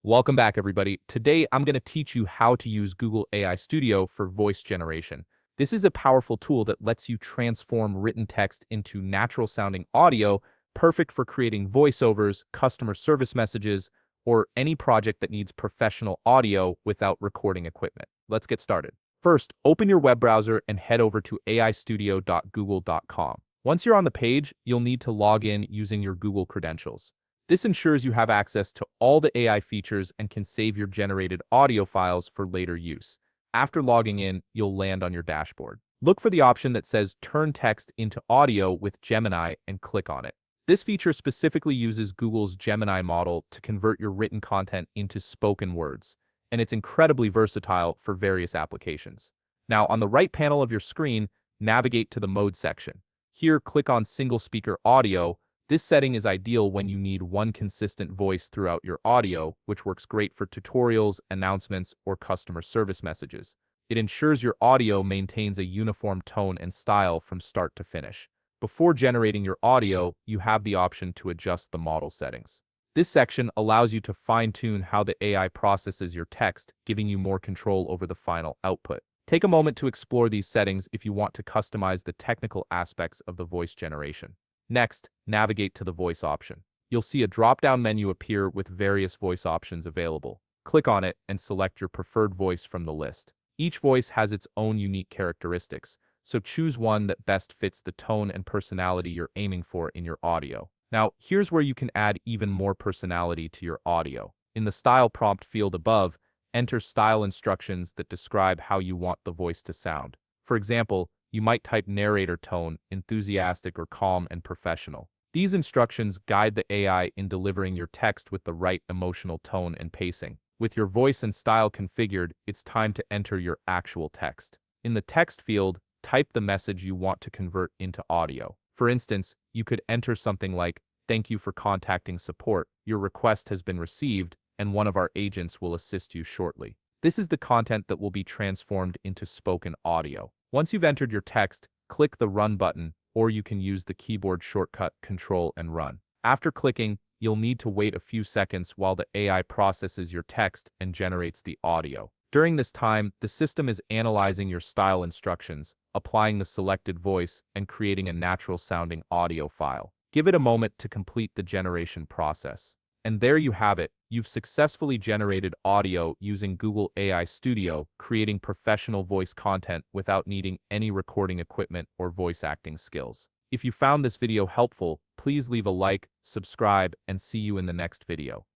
Welcome back, everybody. Today, I'm going to teach you how to use Google AI Studio for voice generation. This is a powerful tool that lets you transform written text into natural-sounding audio, perfect for creating voiceovers, customer service messages, or any project that needs professional audio without recording equipment. Let's get started. First, open your web browser and head over to aistudio.google.com. Once you're on the page, you'll need to log in using your Google credentials. This ensures you have access to all the AI features and can save your generated audio files for later use. After logging in, you'll land on your dashboard. Look for the option that says Turn Text into Audio with Gemini and click on it. This feature specifically uses Google's Gemini model to convert your written content into spoken words, and it's incredibly versatile for various applications. Now, on the right panel of your screen, navigate to the Mode section. Here, click on Single Speaker Audio. This setting is ideal when you need one consistent voice throughout your audio, which works great for tutorials, announcements, or customer service messages. It ensures your audio maintains a uniform tone and style from start to finish. Before generating your audio, you have the option to adjust the model settings. This section allows you to fine-tune how the AI processes your text, giving you more control over the final output. Take a moment to explore these settings if you want to customize the technical aspects of the voice generation. Next, navigate to the voice option. You'll see a drop-down menu appear with various voice options available. Click on it and select your preferred voice from the list. Each voice has its own unique characteristics, so choose one that best fits the tone and personality you're aiming for in your audio. Now, here's where you can add even more personality to your audio. In the Style prompt field above, enter style instructions that describe how you want the voice to sound. For example, you might type narrator tone, enthusiastic or calm and professional. These instructions guide the AI in delivering your text with the right emotional tone and pacing. With your voice and style configured, it's time to enter your actual text. In the text field, type the message you want to convert into audio. For instance, you could enter something like, "Thank you for contacting support. Your request has been received, and one of our agents will assist you shortly." This is the content that will be transformed into spoken audio. Once you've entered your text, click the Run button, or you can use the keyboard shortcut Control and Run. After clicking, you'll need to wait a few seconds while the AI processes your text and generates the audio. During this time, the system is analyzing your style instructions, applying the selected voice, and creating a natural-sounding audio file. Give it a moment to complete the generation process. And there you have it. You've successfully generated audio using Google AI Studio, creating professional voice content without needing any recording equipment or voice acting skills. If you found this video helpful, please leave a like, subscribe, and see you in the next video.